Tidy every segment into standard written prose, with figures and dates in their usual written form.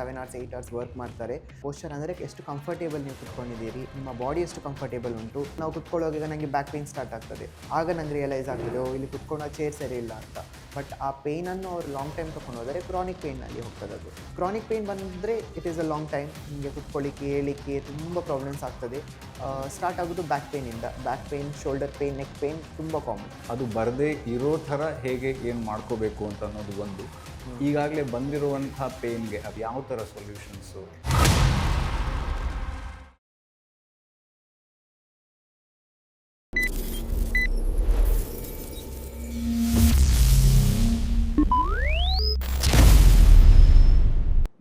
7 hours 8 hours work ಮಾಡ್ತಾರೆ. Posture ಅಂದರೆ ಎಷ್ಟು ಕಂಫರ್ಟೇಬಲ್ ನೀವು ಕುತ್ಕೊಂಡಿದ್ದೀರಿ, ನಿಮ್ಮ ಬಾಡಿ ಎಷ್ಟು ಕಂಫರ್ಟೇಬಲ್ ಉಂಟು. ನಾವು ಕುತ್ಕೊಳ್ಳುವಾಗ ಈಗ ನನಗೆ ಬ್ಯಾಕ್ ಪೇಯ್ನ್ ಸ್ಟಾರ್ಟ್ ಆಗ್ತದೆ, ಆಗ ನಂಗೆ ರಿಯಲೈಸ್ ಆಗ್ತದೆ ಇಲ್ಲಿ ಕುತ್ಕೊಳ್ಳೋ ಚೇರ್ ಸರಿ ಇಲ್ಲ ಅಂತ. ಬಟ್ ಆ ಪೇಯ್ನನ್ನು ಅವ್ರು ಲಾಂಗ್ ಟೈಮ್ ತೊಗೊಂಡು ಹೋದರೆ ಕ್ರಾನಿಕ್ ಪೇಯ್ನಲ್ಲಿ ಹೋಗ್ತದೆ. ಅದು ಕ್ರಾನಿಕ್ ಪೇಯ್ನ್ ಬಂದರೆ it is a long time, ನಿಮಗೆ ಕುತ್ಕೊಳ್ಳಿಕ್ಕೆ ಹೇಳಲಿಕ್ಕೆ ತುಂಬ ಪ್ರಾಬ್ಲಮ್ಸ್ ಆಗ್ತದೆ. ಸ್ಟಾರ್ಟ್ ಆಗೋದು ಬ್ಯಾಕ್ ಪೇಯ್ನಿಂದ. Back pain, shoulder pain, neck pain ತುಂಬ ಕಾಮನ್. ಅದು ಬರದೇ ಇರೋ ಥರ ಹೇಗೆ ಏನು ಮಾಡ್ಕೋಬೇಕು ಅಂತ ಅನ್ನೋದು ಒಂದು. ಈಗಾಗಲೇ ಬಂದಿರುವಂಥ ಪೇಯ್ನ್ಗೆ ಅದು ಯಾವ ಥರ ಸೊಲ್ಯೂಷನ್ಸು?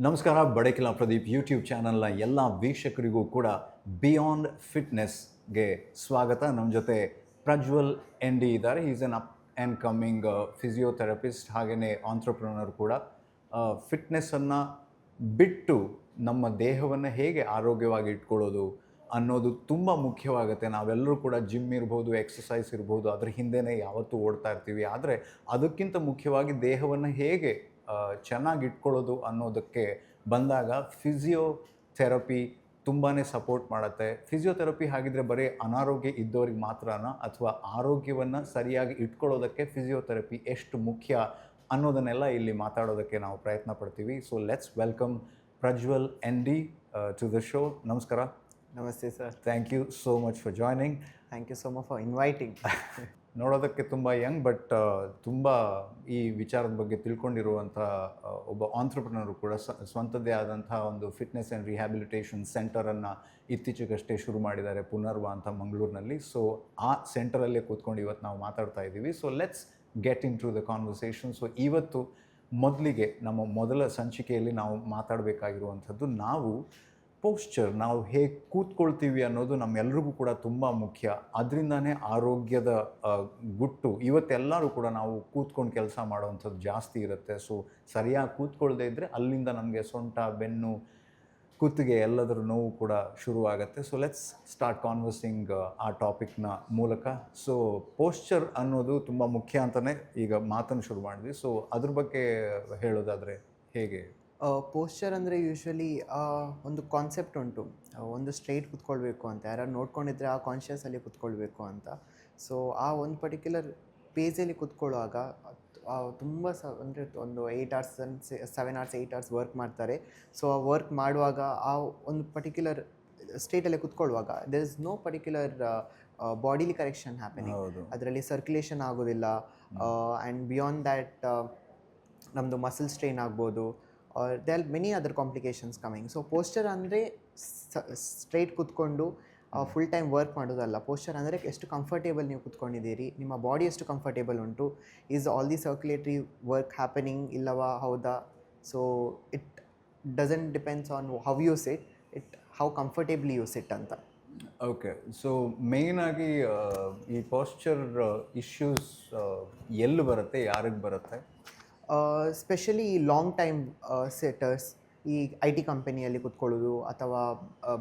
ನಮಸ್ಕಾರ, ಬಡಕಿಲಾ ಪ್ರದೀಪ್ ಯೂಟ್ಯೂಬ್ ಚಾನಲ್ನ ಎಲ್ಲ ವೀಕ್ಷಕರಿಗೂ ಕೂಡ ಬಿಯಾಂಡ್ ಫಿಟ್ನೆಸ್ಗೆ ಸ್ವಾಗತ. ನಮ್ಮ ಜೊತೆ ಪ್ರಜ್ವಲ್ ND ಇದ್ದಾರೆ. Is N up and coming physiotherapist, ಹಾಗೆಯೇ ಆಂಟ್ರಪ್ರನರ್ ಕೂಡ. ಫಿಟ್ನೆಸ್ಸನ್ನು ಬಿಟ್ಟು ನಮ್ಮ ದೇಹವನ್ನು ಹೇಗೆ ಆರೋಗ್ಯವಾಗಿ ಇಟ್ಕೊಳ್ಳೋದು ಅನ್ನೋದು ತುಂಬ ಮುಖ್ಯವಾಗುತ್ತೆ. ನಾವೆಲ್ಲರೂ ಕೂಡ ಜಿಮ್ ಇರ್ಬೋದು, ಎಕ್ಸಸೈಸ್ ಇರ್ಬೋದು, ಅದ್ರ ಹಿಂದೆಯೇ ಯಾವತ್ತೂ ಓಡ್ತಾ ಇರ್ತೀವಿ. ಆದರೆ ಅದಕ್ಕಿಂತ ಮುಖ್ಯವಾಗಿ ದೇಹವನ್ನು ಹೇಗೆ ಚೆನ್ನಾಗಿ ಇಟ್ಕೊಳ್ಳೋದು ಅನ್ನೋದಕ್ಕೆ ಬಂದಾಗ ಫಿಸಿಯೋಥೆರಪಿ ತುಂಬಾ ಸಪೋರ್ಟ್ ಮಾಡುತ್ತೆ. ಫಿಸಿಯೋಥೆರಪಿ ಹಾಗಿದ್ರೆ ಬರೀ ಅನಾರೋಗ್ಯ ಇದ್ದವ್ರಿಗೆ ಮಾತ್ರನಾ, ಅಥವಾ ಆರೋಗ್ಯವನ್ನು ಸರಿಯಾಗಿ ಇಟ್ಕೊಳ್ಳೋದಕ್ಕೆ ಫಿಸಿಯೋಥೆರಪಿ ಎಷ್ಟು ಮುಖ್ಯ ಅನ್ನೋದನ್ನೆಲ್ಲ ಇಲ್ಲಿ ಮಾತಾಡೋದಕ್ಕೆ ನಾವು ಪ್ರಯತ್ನ ಪಡ್ತೀವಿ. So let's welcome Prajwal ND to the show. ನಮಸ್ಕಾರ. ನಮಸ್ತೆ sir. Thank you so much for joining. Thank you so much for inviting. ನೋಡೋದಕ್ಕೆ ತುಂಬ ಯಂಗ್, ಬಟ್ ತುಂಬ ಈ ವಿಚಾರದ ಬಗ್ಗೆ ತಿಳ್ಕೊಂಡಿರುವಂಥ ಒಬ್ಬ ಆಂಟ್ರಪ್ರನರು ಕೂಡ. ಸ್ವಂತದ್ದೇ ಆದಂಥ ಒಂದು ಫಿಟ್ನೆಸ್ ಆ್ಯಂಡ್ ರಿಹ್ಯಾಬಿಲಿಟೇಷನ್ ಸೆಂಟರನ್ನು ಇತ್ತೀಚೆಗಷ್ಟೇ ಶುರು ಮಾಡಿದ್ದಾರೆ, ಪುನರ್ವ ಅಂತ ಮಂಗಳೂರಿನಲ್ಲಿ. ಸೊ ಆ ಸೆಂಟರಲ್ಲೇ ಕೂತ್ಕೊಂಡು ಇವತ್ತು ನಾವು ಮಾತಾಡ್ತಾ ಇದ್ದೀವಿ. So let's get into the conversation. So ಇವತ್ತು ಮೊದಲಿಗೆ ನಮ್ಮ ಮೊದಲ ಸಂಚಿಕೆಯಲ್ಲಿ ನಾವು ಮಾತಾಡಬೇಕಾಗಿರುವಂಥದ್ದು, ಪೋಸ್ಚರ್, ನಾವು ಹೇಗೆ ಕೂತ್ಕೊಳ್ತೀವಿ ಅನ್ನೋದು ನಮ್ಮೆಲ್ರಿಗೂ ಕೂಡ ತುಂಬ ಮುಖ್ಯ. ಅದರಿಂದನೇ ಆರೋಗ್ಯದ ಗುಟ್ಟು. ಇವತ್ತೆಲ್ಲರೂ ಕೂಡ ನಾವು ಕೂತ್ಕೊಂಡು ಕೆಲಸ ಮಾಡೋವಂಥದ್ದು ಜಾಸ್ತಿ ಇರುತ್ತೆ. ಸೊ ಸರಿಯಾಗಿ ಕೂತ್ಕೊಳ್ಳದೆ ಇದ್ದರೆ ಅಲ್ಲಿಂದ ನಮಗೆ ಸೊಂಟ, ಬೆನ್ನು, ಕುತ್ತಿಗೆ ಎಲ್ಲದರ ನೋವು ಕೂಡ ಶುರುವಾಗುತ್ತೆ. ಸೊ ಲೆಟ್ಸ್ ಸ್ಟಾರ್ಟ್ ಕಾನ್ವರ್ಸಿಂಗ್ ಆ ಟಾಪಿಕ್ನ ಮೂಲಕ. ಸೊ ಪೋಸ್ಚರ್ ಅನ್ನೋದು ತುಂಬ ಮುಖ್ಯ ಅಂತಲೇ ಈಗ ಮಾತನ್ನು ಶುರು ಮಾಡಿದ್ವಿ. ಸೊ ಅದ್ರ ಬಗ್ಗೆ ಹೇಳೋದಾದರೆ ಹೇಗೆ? ಪೋಸ್ಚರ್ ಅಂದರೆ ಯೂಶ್ವಲಿ ಒಂದು ಕಾನ್ಸೆಪ್ಟ್ ಉಂಟು, ಒಂದು ಸ್ಟ್ರೈಟ್ ಕುತ್ಕೊಳ್ಬೇಕು ಅಂತ. ಯಾರು ನೋಡ್ಕೊಂಡಿದ್ರೆ ಆ ಕಾನ್ಷಿಯಸಲ್ಲಿ ಕುತ್ಕೊಳ್ಬೇಕು ಅಂತ. ಸೊ ಆ ಒಂದು ಪರ್ಟಿಕ್ಯುಲರ್ ಪೇಜಲ್ಲಿ ಕುತ್ಕೊಳ್ಳುವಾಗ ತುಂಬ ಅಂದರೆ ಒಂದು 8 hours 7 hours 8 hours ವರ್ಕ್ ಮಾಡ್ತಾರೆ. ಸೊ ಆ ವರ್ಕ್ ಮಾಡುವಾಗ ಆ ಒಂದು ಪರ್ಟಿಕ್ಯುಲರ್ ಸ್ಟೇಟಲ್ಲಿ ಕುತ್ಕೊಳ್ಳುವಾಗ there is no particular bodily correction happening. ಅದರಲ್ಲಿ ಸರ್ಕ್ಯುಲೇಷನ್ ಆಗೋದಿಲ್ಲ. ಆ್ಯಂಡ್ ಬಿಯಾಂಡ್ ದ್ಯಾಟ್ ನಮ್ಮದು ಮಸಲ್ ಸ್ಟ್ರೈನ್ ಆಗ್ಬೋದು, or there are many other complications coming. So posture ಅಂದರೆ ಸ್ಟ್ರೈಟ್ ಕುತ್ಕೊಂಡು ಫುಲ್ ಟೈಮ್ ವರ್ಕ್ ಮಾಡೋದಲ್ಲ. ಪೋಸ್ಚರ್ ಅಂದರೆ ಎಷ್ಟು ಕಂಫರ್ಟೇಬಲ್ ನೀವು ಕುತ್ಕೊಂಡಿದ್ದೀರಿ, ನಿಮ್ಮ ಬಾಡಿ ಎಷ್ಟು ಕಂಫರ್ಟೇಬಲ್ ಉಂಟು, is all the circulatory work happening ಇಲ್ಲವಾ, ಹೌದಾ? So it doesn't depends on how you sit, it how comfortably you sit ಅಂತ. ಓಕೆ. ಸೊ ಮೇಯ್ನಾಗಿ ಈ ಪೋಸ್ಚರ್ ಇಶ್ಯೂಸ್ ಎಲ್ಲಿ ಬರುತ್ತೆ, ಯಾರಿಗೆ ಬರುತ್ತೆ? ಸ್ಪೆಷಲಿ ಲಾಂಗ್ ಟೈಮ್ ಸೆಟರ್ಸ್, ಈ IT ಕಂಪನಿಯಲ್ಲಿ ಕುತ್ಕೊಳ್ಳೋದು, ಅಥವಾ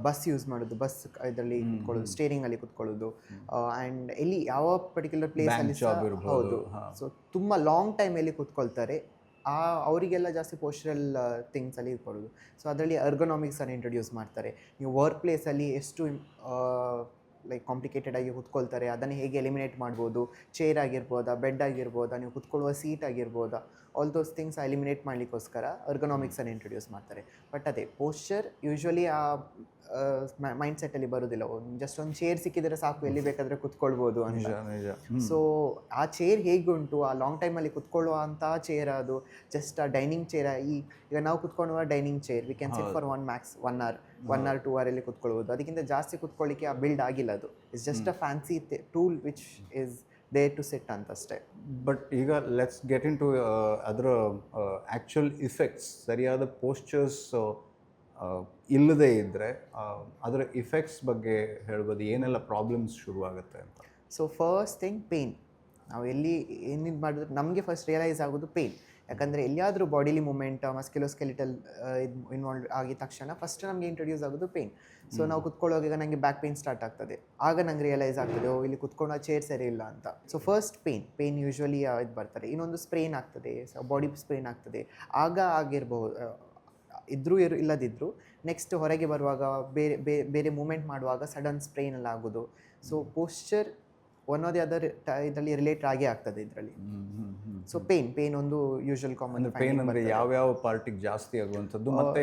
ಬಸ್ ಯೂಸ್ ಮಾಡೋದು, ಬಸ್ ಇದರಲ್ಲಿ ಕುತ್ಕೊಳ್ಳೋದು, ಸ್ಟೇರಿಂಗಲ್ಲಿ ಕುತ್ಕೊಳ್ಳೋದು, ಆ್ಯಂಡ್ ಎಲ್ಲಿ ಯಾವ ಪರ್ಟಿಕ್ಯುಲರ್ ಪ್ಲೇಸಲ್ಲಿ. ಹೌದು. ಸೊ ತುಂಬ ಲಾಂಗ್ ಟೈಮಲ್ಲಿ ಕುತ್ಕೊಳ್ತಾರೆ. ಅವರಿಗೆಲ್ಲ ಜಾಸ್ತಿ ಪೋಸ್ಚರಲ್ ಥಿಂಗ್ಸಲ್ಲಿ ಇಟ್ಕೊಳ್ಳೋದು. ಸೊ ಅದರಲ್ಲಿ ಅರ್ಗೊನಾಮಿಕ್ಸನ್ನು ಇಂಟ್ರೊಡ್ಯೂಸ್ ಮಾಡ್ತಾರೆ. ನೀವು ವರ್ಕ್ ಪ್ಲೇಸಲ್ಲಿ ಎಷ್ಟು ಲೈಕ್ ಕಾಂಪ್ಲಿಕೇಟೆಡ್ ಆಗಿ ಕುತ್ಕೊಳ್ತಾರೆ, ಅದನ್ನು ಹೇಗೆ ಎಲಿಮಿನೇಟ್ ಮಾಡ್ಬೋದು. ಚೇರ್ ಆಗಿರ್ಬೋದಾ, ಬೆಡ್ ಆಗಿರ್ಬೋದಾ, ನೀವು ಕುತ್ಕೊಳ್ಳುವ ಸೀಟ್ ಆಗಿರ್ಬೋದಾ, ಆಲ್ ದೋಸ್ ಥಿಂಗ್ಸ್ ಎಲಿಮಿನೇಟ್ ಮಾಡಲಿಕ್ಕೋಸ್ಕರ ಅರ್ಗೊನಾಮಿಕ್ಸನ್ನು ಇಂಟ್ರೊಡ್ಯೂಸ್ ಮಾಡ್ತಾರೆ. ಬಟ್ ಅದೇ ಪೋಸ್ಚರ್ ಯೂಶ್ವಲಿ ಆ ಮೈಂಡ್ ಸೆಟ್ಟಲ್ಲಿ ಬರೋದಿಲ್ಲ. ಜಸ್ಟ್ ಒಂದು ಚೇರ್ ಸಿಕ್ಕಿದರೆ ಸಾಕು, ಎಲ್ಲಿ ಬೇಕಾದರೆ ಕುತ್ಕೊಳ್ಬೋದು ಅಂತ. ಸೊ ಆ ಚೇರ್ ಹೇಗೆ ಉಂಟು, ಆ ಲಾಂಗ್ ಟೈಮಲ್ಲಿ ಕುತ್ಕೊಳ್ಳುವ ಅಂಥ ಚೇರ್ ಅದು ಜಸ್ಟ್ ಆ ಡೈನಿಂಗ್ ಚೇರ್. ಈಗ ನಾವು ಕುತ್ಕೊಳ್ಳುವ dining chair we can sit for max 1 hour 2 hour ಕುತ್ಕೊಳ್ಬೋದು. ಅದಕ್ಕಿಂತ ಜಾಸ್ತಿ ಕುತ್ಕೊಳ್ಳಿಕ್ಕೆ ಆ ಬಿಲ್ಡ್ ಆಗಿಲ್ಲ. ಅದು it's just a fancy tool which is there to sit ಅಂತ ಅಷ್ಟೇ. ಬಟ್ ಈಗ ಲೆಟ್ಸ್ ಗೆಟ್ ಇನ್ ಟು ಅದರ ಆ್ಯಕ್ಚುಯಲ್ ಇಫೆಕ್ಟ್ಸ್. ಸರಿಯಾದ ಪೋಸ್ಚರ್ಸ್ ಇಲ್ಲದೇ ಇದ್ದರೆ ಅದರ ಇಫೆಕ್ಟ್ಸ್ ಬಗ್ಗೆ ಹೇಳ್ಬೋದು, ಏನೆಲ್ಲ ಪ್ರಾಬ್ಲಮ್ಸ್ ಶುರುವಾಗುತ್ತೆ ಅಂತ. So first thing pain. ನಾವು ಏನಿದು ಮಾಡಿದ್ರೆ ನಮಗೆ ಫಸ್ಟ್ ರಿಯಲೈಸ್ ಆಗೋದು ಪೇಯ್ನ್. ಯಾಕಂದರೆ ಎಲ್ಲಿಯಾದರೂ ಬಾಡಿಲಿ ಮೂಮೆಂಟ್, ಮಸ್ಕ್ಯುಲೋಸ್ಕೆಲಿಟಲ್ ಇನ್ವಾಲ್ವ್ ಆಗಿದ ತಕ್ಷಣ ಫಸ್ಟ್ ನಮಗೆ ಇಂಟ್ರೊಡ್ಯೂಸ್ ಆಗೋದು ಪೇಯ್ನ್. ಸೊ ನಾವು ಕುತ್ಕೊಳ್ಳೋವಾಗ ಈಗ ನನಗೆ ಬ್ಯಾಕ್ ಪೇಯ್ನ್ ಸ್ಟಾರ್ಟ್ ಆಗ್ತದೆ, ಆಗ ನಂಗೆ ರಿಯಲೈಸ್ ಆಗ್ತದೆ ಇಲ್ಲಿ ಕುತ್ಕೊಂಡು ಆ ಚೇರ್ ಸರಿ ಇಲ್ಲ ಅಂತ. ಸೊ ಫಸ್ಟ್ ಪೇಯ್ನ್ ಯೂಶ್ವಲಿ ಇದು ಬರ್ತಾರೆ. ಇನ್ನೊಂದು ಸ್ಪ್ರೇನ್ ಆಗ್ತದೆ, ಬಾಡಿ ಸ್ಪ್ರೇನ್ ಆಗ್ತದೆ, ಆಗ ಆಗಿರ್ಬೋದು. ಇದ್ರೂ ಇಲ್ಲದಿದ್ದರೂ ನೆಕ್ಸ್ಟ್ ಹೊರಗೆ ಬರುವಾಗ ಬೇರೆ ಮೂಮೆಂಟ್ ಮಾಡುವಾಗ ಸಡನ್ ಸ್ಟ್ರೈನ್ ಎಲ್ಲ ಆಗೋದು. So posture one R the other ಇದರಲ್ಲಿ ರಿಲೇಟ್ ಆಗೇ ಆಗ್ತದೆ ಇದರಲ್ಲಿ. ಸೊ ಪೇನ್ ಒಂದು ಯೂಶುವಲ್ ಕಾಮನ್ ಅಂದರೆ ಪೇನ್ ಅಂದರೆ ಯಾವ್ಯಾವ ಪಾರ್ಟಿಗೆ ಜಾಸ್ತಿ ಆಗುವಂಥದ್ದು ಮತ್ತು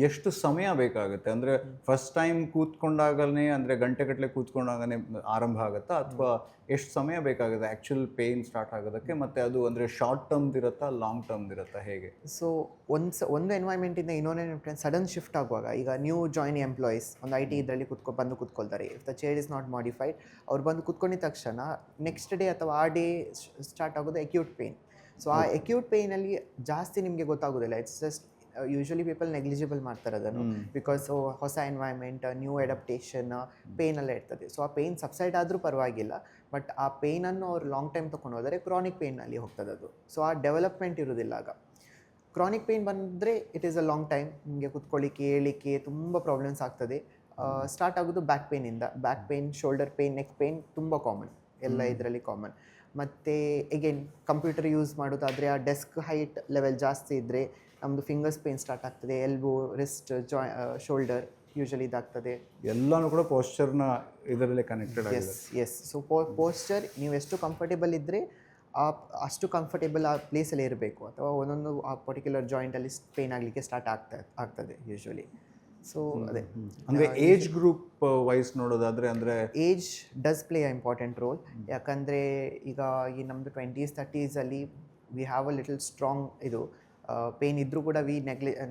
ಎಷ್ಟು ಸಮಯ ಬೇಕಾಗುತ್ತೆ? ಅಂದರೆ ಫಸ್ಟ್ ಟೈಮ್ ಕೂತ್ಕೊಂಡಾಗಲೇ ಅಂದರೆ ಗಂಟೆಗಟ್ಟಲೆ ಕೂತ್ಕೊಂಡಾಗಲೇ ಆರಂಭ ಆಗುತ್ತಾ ಅಥವಾ ಎಷ್ಟು ಸಮಯ ಬೇಕಾಗುತ್ತೆ ಆ್ಯಕ್ಚುಲ್ ಪೇನ್ ಸ್ಟಾರ್ಟ್ ಆಗೋದಕ್ಕೆ? ಮತ್ತು ಅದು ಅಂದರೆ ಶಾರ್ಟ್ ಟರ್ಮ್ದು ಇರುತ್ತಾ ಲಾಂಗ್ ಟರ್ಮ್ದು ಇರುತ್ತಾ, ಹೇಗೆ? ಸೊ ಒಂದು ಎನ್ವೈರ್ಮೆಂಟಿಂದ ಇನ್ನೊಂದು ಸಡನ್ ಶಿಫ್ಟ್ ಆಗುವಾಗ, ಈಗ ನ್ಯೂ ಜಾಯ್ನ್ ಎಂಪ್ಲಾಯೀಸ್ ಒಂದು IT ಇದರಲ್ಲಿ ಬಂದು ಕೂತ್ಕೊಳ್ತಾರೆ. If the chair is not modified, ಅವ್ರು ಬಂದು ಕೂತ್ಕೊಂಡಿದ್ದ ತಕ್ಷಣ ನೆಕ್ಸ್ಟ್ ಡೇ ಅಥವಾ ಆ ಡೇ ಸ್ಟಾರ್ಟ್ ಆಗೋದು ಅಕ್ಯೂಟ್ ಪೇನ್. ಸೊ ಆ ಅಕ್ಯೂಟ್ ಪೇಯ್ನಲ್ಲಿ ಜಾಸ್ತಿ ನಿಮಗೆ ಗೊತ್ತಾಗೋದಿಲ್ಲ. It's just usually people negligible ಮಾಡ್ತಾರೆ ಅದನ್ನು, ಬಿಕಾಸ್ ಹೊಸ ಎನ್ವೈರ್ಮೆಂಟ್, ನ್ಯೂ ಅಡಾಪ್ಟೇಷನ್, ಪೇನ್ ಎಲ್ಲ ಇರ್ತದೆ. ಸೊ ಆ ಪೇಯ್ನ್ ಸಬ್ಸೈಡ್ ಆದರೂ ಪರವಾಗಿಲ್ಲ, ಬಟ್ ಆ ಪೇಯ್ನನ್ನು ಅವ್ರು ಲಾಂಗ್ ಟೈಮ್ ತೊಗೊಂಡು ಹೋದರೆ ಕ್ರಾನಿಕ್ ಪೇಯ್ನಲ್ಲಿ ಹೋಗ್ತದೆ ಅದು. ಸೊ ಆ ಡೆವಲಪ್ಮೆಂಟ್ ಇರೋದಿಲ್ಲ ಆಗ. ಕ್ರಾನಿಕ್ ಪೇಯ್ನ್ ಬಂದರೆ it is a long time, ನಿಮಗೆ ಕುತ್ಕೊಳ್ಳಿಕ್ಕೆ ಏಳಿಕೆ ತುಂಬ ಪ್ರಾಬ್ಲಮ್ಸ್ ಆಗ್ತದೆ. ಸ್ಟಾರ್ಟ್ ಆಗೋದು ಬ್ಯಾಕ್ ಪೇಯ್ನಿಂದ. Back pain, shoulder pain, neck pain ತುಂಬ ಕಾಮನ್, ಎಲ್ಲ ಇದರಲ್ಲಿ ಕಾಮನ್. ಮತ್ತು ಎಗೇನ್ ಕಂಪ್ಯೂಟರ್ ಯೂಸ್ ಮಾಡೋದಾದರೆ ಆ ಡೆಸ್ಕ್ ಹೈಟ್ ಲೆವೆಲ್ ಜಾಸ್ತಿ ಇದ್ದರೆ ನಮ್ಮದು ಫಿಂಗರ್ಸ್ ಪೇನ್ ಸ್ಟಾರ್ಟ್ ಆಗ್ತದೆ. ಎಲ್ಬೋ, ರಿಸ್ಟ್, ಶೋಲ್ಡರ್ ಯೂಶಲಿ ಇದಾಗ್ತದೆ. ಎಲ್ಲನೂ ಕೂಡ ಪೋಸ್ಚರ್ನ ಇದರಲ್ಲೇ ಕನೆಕ್ಟೆಡ್ ಆಗಿದೆ. ಎಸ್. ಸೊ ಪೋಸ್ಚರ್ ನೀವು ಎಷ್ಟು ಕಂಫರ್ಟೇಬಲ್ ಇದ್ದರೆ ಅಷ್ಟು ಕಂಫರ್ಟೇಬಲ್ ಆ ಪ್ಲೇಸಲ್ಲಿ ಇರಬೇಕು, ಅಥವಾ ಒಂದೊಂದು ಆ ಪರ್ಟಿಕ್ಯುಲರ್ ಜಾಯಿಂಟಲ್ಲಿ ಪೇನ್ ಆಗಲಿಕ್ಕೆ ಸ್ಟಾರ್ಟ್ ಆಗ್ತದೆ ಯೂಶ್ವಲಿ. ಸೊ ಅದೇ ಅಂದರೆ ಏಜ್ ಗ್ರೂಪ್ ವೈಸ್ ನೋಡೋದಾದರೆ ಅಂದರೆ age does play a important role. ಯಾಕಂದರೆ ಈಗ ಈ ನಮ್ಮದು 20s 30s we have a little strong ಇದು ಪೇನ್ ಇದ್ದರೂ ಕೂಡ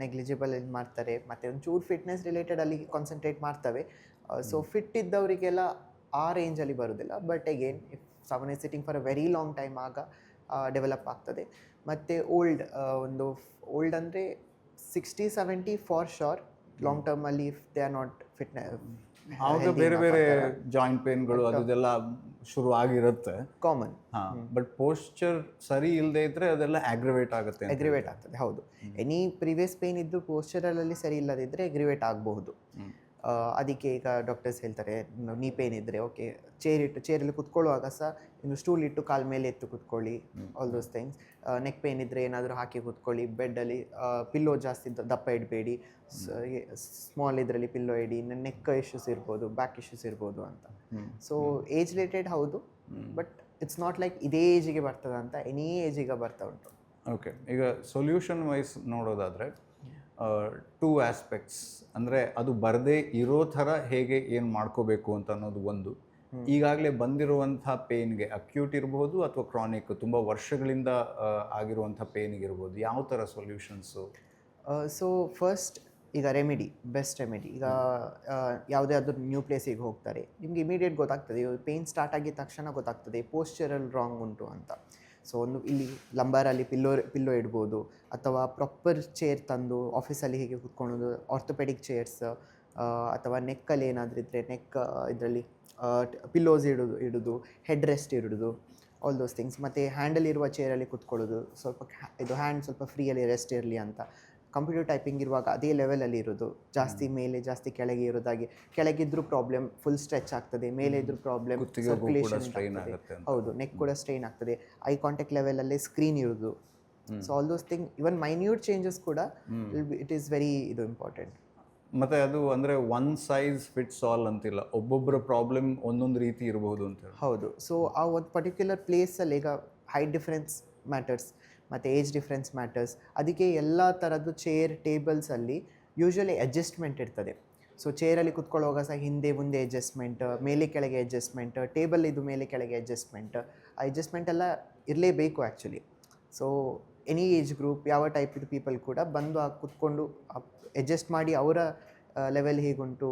ನೆಗ್ಲಿಜಿಬಲ್ ಇದು ಮಾಡ್ತಾರೆ. ಮತ್ತು ಒಂಚೂರು ಫಿಟ್ನೆಸ್ ರಿಲೇಟೆಡ್ ಅಲ್ಲಿ ಕಾನ್ಸಂಟ್ರೇಟ್ ಮಾಡ್ತವೆ. ಸೊ ಫಿಟ್ ಇದ್ದವರಿಗೆಲ್ಲ ಆ ರೇಂಜಲ್ಲಿ ಬರೋದಿಲ್ಲ. But again if someone is sitting for a very long time ಆಗ ಡೆವಲಪ್ ಆಗ್ತದೆ. ಮತ್ತು ಓಲ್ಡ್ ಅಂದರೆ 60-70 ಫಾರ್ ಶೋರ್. ಲಾಂಗ್ ಟರ್ಮಲ್ಲಿ ಇಫ್ ದೇ ಆರ್ ನಾಟ್ ಆವಾಗ ಬೇರೆ ಬೇರೆ ಜಾಯಿಂಟ್ ಪೇನ್ಗಳು ಅದೆಲ್ಲ ಶುರು ಆಗಿರುತ್ತೆ, ಕಾಮನ್. ಬಟ್ ಪೋಸ್ಚರ್ ಸರಿ ಇಲ್ಲದೆ ಇದ್ರೆ ಅದೆಲ್ಲ ಅಗ್ರಿವೇಟ್ ಆಗ್ತದೆ. ಹೌದು, ಎನಿ ಪ್ರಿವಿಯಸ್ ಪೇನ್ ಇದ್ದು ಪೋಸ್ಚರಲ್ಲಿ ಸರಿ ಇಲ್ಲದಿದ್ದರೆ ಅಗ್ರಿವೇಟ್ ಆಗಬಹುದು. ಅದಕ್ಕೆ ಈಗ ಡಾಕ್ಟರ್ಸ್ ಹೇಳ್ತಾರೆ, ನೀ ಪೇನ್ ಇದ್ದರೆ ಓಕೆ ಚೇರಲ್ಲಿ ಕುತ್ಕೊಳ್ಳುವಾಗ ಸಹ ಇನ್ನು ಸ್ಟೂಲ್ ಇಟ್ಟು ಕಾಲ ಮೇಲೆ ಎತ್ತು ಕುತ್ಕೊಳ್ಳಿ, all those things. Neck pain ಇದ್ದರೆ ಏನಾದರೂ ಹಾಕಿ ಕುತ್ಕೊಳ್ಳಿ ಬೆಡ್ಡಲ್ಲಿ. ಪಿಲ್ಲೋ ಜಾಸ್ತಿ ದಪ್ಪ ಇಡಬೇಡಿ, ಸ್ಮಾಲ್ ಇದರಲ್ಲಿ ಪಿಲ್ಲೋ ಇಡಿ. ನೆಕ್ ಇಶ್ಯೂಸ್ ಇರ್ಬೋದು, ಬ್ಯಾಕ್ ಇಶ್ಯೂಸ್ ಇರ್ಬೋದು ಅಂತ. ಸೊ ಏಜ್ ರಿಲೇಟೆಡ್ ಹೌದು, ಬಟ್ ಇಟ್ಸ್ ನಾಟ್ ಲೈಕ್ ಇದೇ ಏಜಿಗೆ ಬರ್ತದೆ ಅಂತ, ಎನಿ ಏಜಿಗೆ ಬರ್ತಾ ಉಂಟು. ಓಕೆ, ಈಗ ಸೊಲ್ಯೂಷನ್ ವೈಸ್ ನೋಡೋದಾದರೆ 2 ಆಸ್ಪೆಕ್ಟ್ಸ್, ಅಂದರೆ ಅದು ಬರದೇ ಇರೋ ಥರ ಹೇಗೆ ಏನು ಮಾಡ್ಕೋಬೇಕು ಅಂತ ಅನ್ನೋದು ಒಂದು. ಈಗಾಗಲೇ ಬಂದಿರುವಂಥ ಪೇನ್ಗೆ ಅಕ್ಯೂಟ್ ಇರ್ಬೋದು ಅಥವಾ ಕ್ರಾನಿಕ್ ತುಂಬ ವರ್ಷಗಳಿಂದ ಆಗಿರುವಂಥ ಪೇನಿಗೆ ಇರ್ಬೋದು, ಯಾವ ಥರ ಸೊಲ್ಯೂಷನ್ಸು? ಸೊ ಫಸ್ಟ್ ಈಗ ಬೆಸ್ಟ್ ರೆಮಿಡಿ ಈಗ ಯಾವುದೇ ಆದರೂ ನ್ಯೂ ಪ್ಲೇಸಿಗೆ ಹೋಗ್ತಾರೆ, ನಿಮ್ಗೆ ಇಮಿಡಿಯೇಟ್ ಗೊತ್ತಾಗ್ತದೆ, ಪೇನ್ ಸ್ಟಾರ್ಟ್ ಆಗಿದ ತಕ್ಷಣ ಗೊತ್ತಾಗ್ತದೆ ಪೋಸ್ಚರಲ್ಲಿ ರಾಂಗ್ ಉಂಟು ಅಂತ. ಸೊ ಒಂದು ಇಲ್ಲಿ ಲಂಬಾರಲ್ಲಿ ಪಿಲ್ಲೋ ಇಡ್ಬೋದು, ಅಥವಾ ಪ್ರಾಪರ್ ಚೇರ್ ತಂದು ಆಫೀಸಲ್ಲಿ ಹೀಗೆ ಕೂತ್ಕೊಳ್ಳೋದು, ಆರ್ಥೋಪೆಡಿಕ್ ಚೇರ್ಸ್, ಅಥವಾ ನೆಕ್ಕಲ್ಲಿ ಏನಾದರೂ ಇದ್ದರೆ ನೆಕ್ ಇದರಲ್ಲಿ ಪಿಲ್ಲೋಸ್ ಇಡೋದು, ಹೆಡ್ ರೆಸ್ಟ್ ಇಡೋದು, ಆಲ್ ದೋಸ್ ಥಿಂಗ್ಸ್. ಮತ್ತು ಹ್ಯಾಂಡಲ್ ಇರುವ ಚೇರಲ್ಲಿ ಕೂತ್ಕೊಳ್ಳೋದು, ಸ್ವಲ್ಪ ಇದು ಹ್ಯಾಂಡ್ ಸ್ವಲ್ಪ ಫ್ರೀಯಲ್ಲಿ ರೆಸ್ಟ್ ಇರಲಿ ಅಂತ. ಕಂಪ್ಯೂಟರ್ ಟೈಪಿಂಗ್ ಇರುವಾಗ ಅದೇ ಲೆವೆಲಲ್ಲಿ ಇರೋದು, ಜಾಸ್ತಿ ಮೇಲೆ ಜಾಸ್ತಿ ಕೆಳಗೆ ಇರೋದಾಗಿ. ಕೆಳಗಿದ್ರೂ ಪ್ರಾಬ್ಲಮ್, ಫುಲ್ ಸ್ಟ್ರೆಚ್ ಆಗ್ತದೆ. ಮೇಲೆ ಇದ್ರೂ ಪ್ರಾಬ್ಲಮ್, ಸರ್ಕ್ಯುಲೇಷನ್ ಆಗುತ್ತೆ. ಹೌದು, ನೆಕ್ ಕೂಡ ಸ್ಟ್ರೈನ್ ಆಗ್ತದೆ. ಐ ಕಾಂಟ್ಯಾಕ್ಟ್ ಲೆವೆಲಲ್ಲೇ ಸ್ಕ್ರೀನ್ ಇರೋದು. So all those thing, even minute changes ಕೂಡ ಇಟ್ ಈಸ್ ವೆರಿ ಇದು ಇಂಪಾರ್ಟೆಂಟ್. ಮತ್ತು ಅದು ಅಂದರೆ ಒನ್ ಸೈಜ್ ಫಿಟ್ಸ್ ಆಲ್ ಅಂತಿಲ್ಲ, ಒಬ್ಬೊಬ್ಬರ ಪ್ರಾಬ್ಲಮ್ ಒಂದೊಂದು ರೀತಿ ಇರಬಹುದು ಅಂತ. ಹೌದು. ಸೊ ಆ ಒಂದು ಪರ್ಟಿಕ್ಯುಲರ್ ಪ್ಲೇಸಲ್ಲಿ ಈಗ ಹೈಟ್ ಡಿಫ್ರೆನ್ಸ್ ಮ್ಯಾಟರ್ಸ್ ಮತ್ತು ಏಜ್ ಡಿಫ್ರೆನ್ಸ್ ಮ್ಯಾಟರ್ಸ್. ಅದಕ್ಕೆ ಎಲ್ಲ ಥರದ್ದು ಚೇರ್ ಟೇಬಲ್ಸಲ್ಲಿ ಯೂಶ್ವಲಿ ಅಡ್ಜಸ್ಟ್ಮೆಂಟ್ ಇರ್ತದೆ. ಸೊ ಚೇರಲ್ಲಿ ಕುತ್ಕೊಳ್ಳುವಾಗ ಸಹ ಹಿಂದೆ ಮುಂದೆ ಅಡ್ಜಸ್ಟ್ಮೆಂಟ್, ಮೇಲೆ ಕೆಳಗೆ ಅಡ್ಜಸ್ಟ್ಮೆಂಟ್, ಟೇಬಲ್ ಇದು ಮೇಲೆ ಕೆಳಗೆ ಅಡ್ಜಸ್ಟ್ಮೆಂಟ್. ಆ ಅಡ್ಜಸ್ಟ್ಮೆಂಟ್ ಎಲ್ಲ ಇರಲೇಬೇಕು actually. So any age group, ಯಾವ ಟೈಪ್ ಇದು ಪೀಪಲ್ ಕೂಡ ಬಂದು ಕುತ್ಕೊಂಡು ಅಡ್ಜಸ್ಟ್ ಮಾಡಿ ಅವರ ಲೆವೆಲ್ ಹೇಗುಂಟು,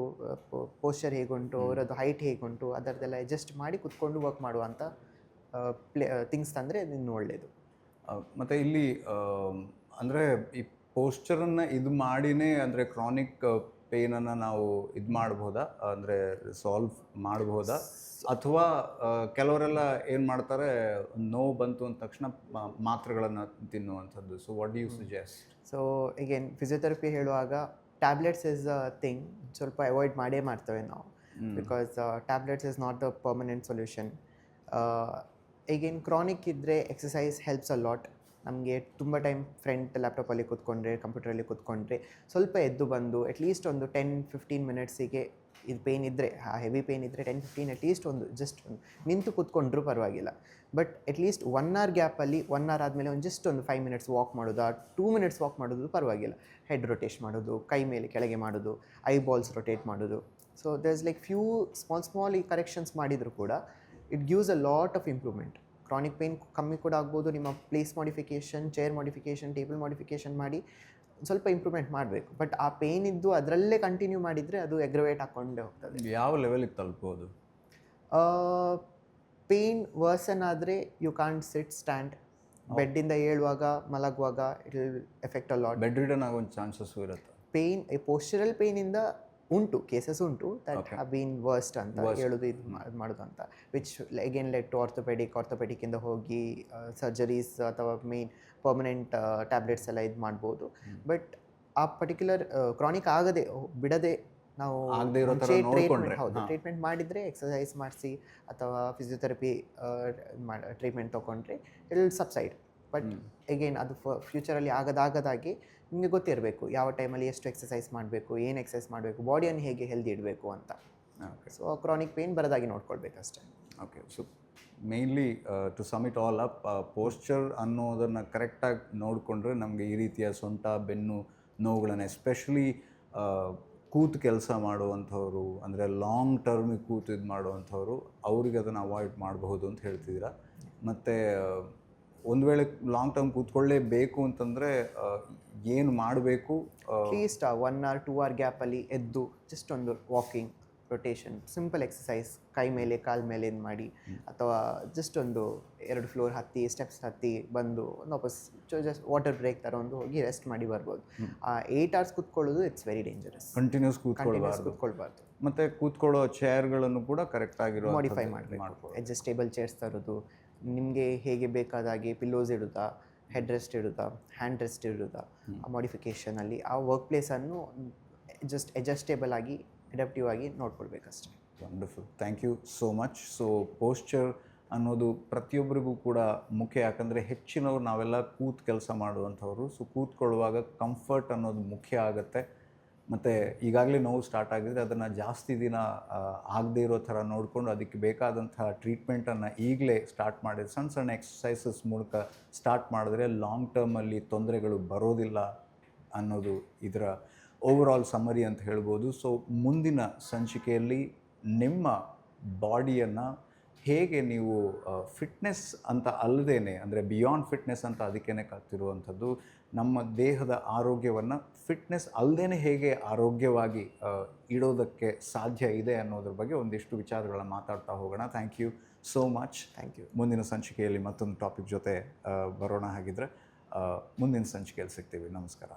ಪೋಸ್ಚರ್ ಹೇಗುಂಟು, ಅವರದ್ದು ಹೈಟ್ ಹೇಗುಂಟು, ಅದರದ್ದೆಲ್ಲ ಅಡ್ಜಸ್ಟ್ ಮಾಡಿ ಕುತ್ಕೊಂಡು ವರ್ಕ್ ಮಾಡುವಂಥ ಥಿಂಗ್ಸ್ ತಂದರೆ ಇನ್ನು ಒಳ್ಳೆಯದು. ಮತ್ತು ಇಲ್ಲಿ ಅಂದರೆ ಈ ಪೋಸ್ಚರನ್ನು ಇದು ಮಾಡಿನೇ ಅಂದರೆ ಕ್ರಾನಿಕ್ ಪೇನನ್ನು ನಾವು ಇದು ಮಾಡ್ಬೋದಾ, ಅಂದರೆ ಸಾಲ್ವ್ ಮಾಡ್ಬೋದಾ? ಅಥವಾ ಕೆಲವರೆಲ್ಲ ಏನು ಮಾಡ್ತಾರೆ, ನೋವು ಬಂತು ಅಂದ ತಕ್ಷಣ ಮಾತ್ರೆಗಳನ್ನು ತಿನ್ನುವಂಥದ್ದು. So what do you suggest? So again physiotherapy ಹೇಳುವಾಗ ಟ್ಯಾಬ್ಲೆಟ್ಸ್ ಇಸ್ ಅ ಥಿಂಗ್ ಸ್ವಲ್ಪ ಅವಾಯ್ಡ್ ಮಾಡ್ತೇವೆ ನಾವು, because tablets is not the permanent solution. ಈಗೇನು ಕ್ರಾನಿಕ್ ಇದ್ದರೆ ಎಕ್ಸಸೈಸ್ ಹೆಲ್ಪ್ಸ್ ಅ ಲಾಟ್. ನಮಗೆ ತುಂಬ ಟೈಮ್ ಫ್ರಂಟ್ ಲ್ಯಾಪ್ಟಾಪಲ್ಲಿ ಕೂತ್ಕೊಂಡ್ರೆ ಕಂಪ್ಯೂಟರಲ್ಲಿ ಕೂತ್ಕೊಂಡ್ರೆ ಸ್ವಲ್ಪ ಎದ್ದು ಬಂದು ಅಟ್ಲೀಸ್ಟ್ ಒಂದು 10-15 ಮಿನಿಟ್ಸಿಗೆ ಇದು ಪೇಯ್ನ್ ಇದ್ದರೆ, ಆ ಹೆವಿ ಪೇಯ್ನ್ ಇದ್ದರೆ 10-15 ಅಟ್ಲೀಸ್ಟ್ ಜಸ್ಟ್ ಒಂದು ನಿಂತು ಕೂತ್ಕೊಂಡ್ರೂ ಪರವಾಗಿಲ್ಲ. ಬಟ್ ಅಟ್ಲೀಸ್ಟ್ 1 ಅವರ್ ಗ್ಯಾಪಲ್ಲಿ 1 ಅವರ್ ಆದಮೇಲೆ ಜಸ್ಟ್ ಒಂದು 5 ಮಿನಿಟ್ಸ್ ವಾಕ್ ಮಾಡೋದು, 2 ಮಿನಿಟ್ಸ್ ವಾಕ್ ಮಾಡೋದು ಪರವಾಗಿಲ್ಲ. ಹೆಡ್ ರೊಟೇಟ್ ಮಾಡೋದು, ಕೈ ಮೇಲೆ ಕೆಳಗೆ ಮಾಡೋದು, ಐಬಾಲ್ಸ್ ರೊಟೇಟ್ ಮಾಡೋದು. So there is like few small ಈ ಕರೆಕ್ಷನ್ಸ್ ಮಾಡಿದರೂ ಕೂಡ it gives a lot of improvement. Chronic pain ಕಮ್ಮಿ ಕೂಡ ಆಗ್ಬೋದು. ನಿಮ್ಮ place modification, chair modification, table modification ಮಾಡಿ ಸ್ವಲ್ಪ ಇಂಪ್ರೂವ್ಮೆಂಟ್ ಮಾಡಬೇಕು. ಬಟ್ ಆ ಪೇಯ್ನ್ ಇದ್ದು ಅದರಲ್ಲೇ ಕಂಟಿನ್ಯೂ ಮಾಡಿದರೆ ಅದು ಎಗ್ರವೇಟ್ ಹಾಕ್ಕೊಂಡೇ ಹೋಗ್ತದೆ. ಯಾವ ಲೆವೆಲಿಗೆ ತಲುಪ್ಬೋದು? ಪೇಯ್ನ್ ವರ್ಸನ್ ಆದರೆ ಯು ಕಾಂಟ್ ಸಿಟ್ ಸ್ಟ್ಯಾಂಡ್. ಬೆಡ್ಡಿಂದ ಏಳುವಾಗ ಮಲಗುವಾಗ it will effect a lot. Bed ridden ಆಗೋ ಚಾನ್ಸಸ್ಸು ಇರುತ್ತೆ. ಪೇಯ್ನ್, ಪೋಸ್ಚರಲ್ ಪೇಯ್ನಿಂದ ಉಂಟು, ಕೇಸಸ್ ಉಂಟು ದಟ್ ಹ್ಯಾವ್ ಬೀನ್ ವರ್ಸ್ಟ್ ಅಂತ ಹೇಳೋದು, ಇದು ಮಾಡೋದು ಅಂತ, ವಿಚ್ ಅಗೇನ್ ಲೆಟ್ ಟು ಆರ್ಥೋಪೆಡಿಕ್ಕಿಂದ ಹೋಗಿ ಸರ್ಜರೀಸ್ ಅಥವಾ ಪರ್ಮನೆಂಟ್ ಟ್ಯಾಬ್ಲೆಟ್ಸ್ ಎಲ್ಲ ಇದು ಮಾಡ್ಬೋದು. ಬಟ್ ಆ ಪರ್ಟಿಕ್ಯುಲರ್ ಕ್ರಾನಿಕ್ ಬಿಡದೆ ನಾವು ಟ್ರೀಟ್ಮೆಂಟ್ ಮಾಡಿದರೆ, ಎಕ್ಸಸೈಸ್ ಮಾಡಿಸಿ ಅಥವಾ ಫಿಸಿಯೋಥೆರಪಿ ಟ್ರೀಟ್ಮೆಂಟ್ ತೊಗೊಂಡ್ರೆ it will subside. But again ಅದು ಫ್ಯೂಚರಲ್ಲಿ ಆಗದಾಗಿ ನಿಮಗೆ ಗೊತ್ತಿರಬೇಕು ಯಾವ ಟೈಮಲ್ಲಿ ಎಷ್ಟು ಎಕ್ಸಸೈಸ್ ಮಾಡಬೇಕು, ಏನು ಎಕ್ಸಸೈಸ್ ಮಾಡಬೇಕು, ಬಾಡಿಯನ್ನು ಹೇಗೆ ಹೆಲ್ದಿ ಇಡಬೇಕು ಅಂತ. ಸೊ ಕ್ರಾನಿಕ್ ಪೇಯ್ನ್ ಬರೋದಾಗಿ ನೋಡ್ಕೊಳ್ಬೇಕಷ್ಟೇ. Okay, so mainly to sum it all up, posture ಅನ್ನೋದನ್ನು ಕರೆಕ್ಟಾಗಿ ನೋಡಿಕೊಂಡ್ರೆ ನಮಗೆ ಈ ರೀತಿಯ ಸೊಂಟ ಬೆನ್ನು ನೋವುಗಳನ್ನು, ಎಸ್ಪೆಷಲಿ ಕೂತು ಕೆಲಸ ಮಾಡುವಂಥವ್ರು, ಅಂದರೆ ಲಾಂಗ್ ಟರ್ಮಿಗೆ ಕೂತು ಇದು ಮಾಡುವಂಥವ್ರು, ಅವ್ರಿಗೆ ಅದನ್ನು ಅವಾಯ್ಡ್ ಮಾಡಬಹುದು ಅಂತ ಹೇಳ್ತಿದ್ದೀರಾ. ಮತ್ತು ಒಂದು ವೇಳೆ ಲಾಂಗ್ ಟರ್ಮ್ ಕೂತ್ಕೊಳ್ಳೇಬೇಕು ಅಂತಂದರೆ ಏನು ಮಾಡಬೇಕು? ಅಟ್ಲೀಸ್ಟ್ 1 ಅವರ್ 2 ಅವರ್ ಗ್ಯಾಪಲ್ಲಿ ಎದ್ದು ಜಸ್ಟ್ ಒಂದು ವಾಕಿಂಗ್, ರೊಟೇಷನ್, ಸಿಂಪಲ್ ಎಕ್ಸಸೈಸ್, ಕೈ ಮೇಲೆ ಕಾಲ ಮೇಲೆ ಇದು ಮಾಡಿ, ಅಥವಾ ಜಸ್ಟ್ ಒಂದು 2 ಫ್ಲೋರ್ ಸ್ಟೆಪ್ಸ್ ಹತ್ತಿ ಬಂದು ವಾಪಸ್ ಜಸ್ಟ್ ವಾಟರ್ ಬ್ರೇಕ್ ಥರ ಹೋಗಿ ರೆಸ್ಟ್ ಮಾಡಿ ಬರ್ಬೋದು. 8 ಅವರ್ಸ್ ಕೂತ್ಕೊಳ್ಳೋದು ಇಟ್ಸ್ ವೆರಿ ಡೇಂಜರಸ್. ಕಂಟಿನ್ಯೂಸ್ ಕೂತ್ಕೊಳ್ಬಾರ್ದು. ಮತ್ತು ಕೂತ್ಕೊಳ್ಳೋ ಚೇರ್ಗಳನ್ನು ಕೂಡ ಕರೆಕ್ಟಾಗಿರೋ ಮಾಡಿಫೈ ಮಾಡಬೇಕು. ಅಡ್ಜಸ್ಟೇಬಲ್ ಚೇರ್ಸ್ ತರೋದು, ನಿಮಗೆ ಹೇಗೆ ಬೇಕಾದಾಗೆ ಪಿಲ್ಲೋಸ್ ಇಡುತ್ತಾ, ಹೆಡ್ ರೆಸ್ಟ್ ಇಡುತ್ತಾ, ಹ್ಯಾಂಡ್ ರೆಸ್ಟ್ ಇಡುತ್ತಾ, ಆ ಮಾಡಿಫಿಕೇಷನಲ್ಲಿ ಆ ವರ್ಕ್ ಪ್ಲೇಸನ್ನು ಜಸ್ಟ್ ಅಡ್ಜಸ್ಟೇಬಲ್ ಆಗಿ ಅಡಾಪ್ಟಿವ್ ಆಗಿ ನೋಡ್ಕೊಳ್ಬೇಕಷ್ಟೇ. Wonderful, thank you so much. So posture ಅನ್ನೋದು ಪ್ರತಿಯೊಬ್ಬರಿಗೂ ಕೂಡ ಮುಖ್ಯ, ಯಾಕಂದರೆ ಹೆಚ್ಚಿನವ್ರು ನಾವೆಲ್ಲ ಕೂತು ಕೆಲಸ ಮಾಡುವಂಥವ್ರು. ಸೊ ಕೂತ್ಕೊಳ್ಳುವಾಗ ಕಂಫರ್ಟ್ ಅನ್ನೋದು ಮುಖ್ಯ ಆಗುತ್ತೆ. ಮತ್ತು ಈಗಾಗಲೇ ನೋವು ಸ್ಟಾರ್ಟ್ ಆಗಿದ್ರೆ ಅದನ್ನು ಜಾಸ್ತಿ ದಿನ ಆಗದೇ ಇರೋ ಥರ ನೋಡಿಕೊಂಡು ಅದಕ್ಕೆ ಬೇಕಾದಂಥ ಟ್ರೀಟ್ಮೆಂಟನ್ನು ಈಗಲೇ ಸ್ಟಾರ್ಟ್ ಮಾಡಿದ್ರೆ, ಸಣ್ಣ ಸಣ್ಣ ಎಕ್ಸಸೈಸಸ್ ಮೂಲಕ ಸ್ಟಾರ್ಟ್ ಮಾಡಿದ್ರೆ ಲಾಂಗ್ ಟರ್ಮಲ್ಲಿ ತೊಂದರೆಗಳು ಬರೋದಿಲ್ಲ ಅನ್ನೋದು ಇದರ ಓವರಾಲ್ ಸಮ್ಮರಿ ಅಂತ ಹೇಳ್ಬೋದು. ಸೊ ಮುಂದಿನ ಸಂಚಿಕೆಯಲ್ಲಿ ನಿಮ್ಮ ಬಾಡಿಯನ್ನು ಹೇಗೆ ನೀವು ಫಿಟ್ನೆಸ್ ಅಂತ ಅಲ್ಲದೇನೆ, ಅಂದರೆ ಬಿಯಾಂಡ್ ಫಿಟ್ನೆಸ್ ಅಂತ ಅದಕ್ಕೇ ಕಲ್ತಿರುವಂಥದ್ದು, ನಮ್ಮ ದೇಹದ ಆರೋಗ್ಯವನ್ನು ಫಿಟ್ನೆಸ್ ಅಲ್ಲದೇ ಹೇಗೆ ಆರೋಗ್ಯವಾಗಿ ಇಡೋದಕ್ಕೆ ಸಾಧ್ಯ ಇದೆ ಅನ್ನೋದ್ರ ಬಗ್ಗೆ ಒಂದಿಷ್ಟು ವಿಚಾರಗಳನ್ನ ಮಾತಾಡ್ತಾ ಹೋಗೋಣ. Thank you so much. Thank you. ಮುಂದಿನ ಸಂಚಿಕೆಯಲ್ಲಿ ಮತ್ತೊಂದು ಟಾಪಿಕ್ ಜೊತೆ ಬರೋಣ. ಹಾಗಿದ್ರೆ ಮುಂದಿನ ಸಂಚಿಕೆಯಲ್ಲಿ ಸಿಗ್ತೀವಿ. ನಮಸ್ಕಾರ.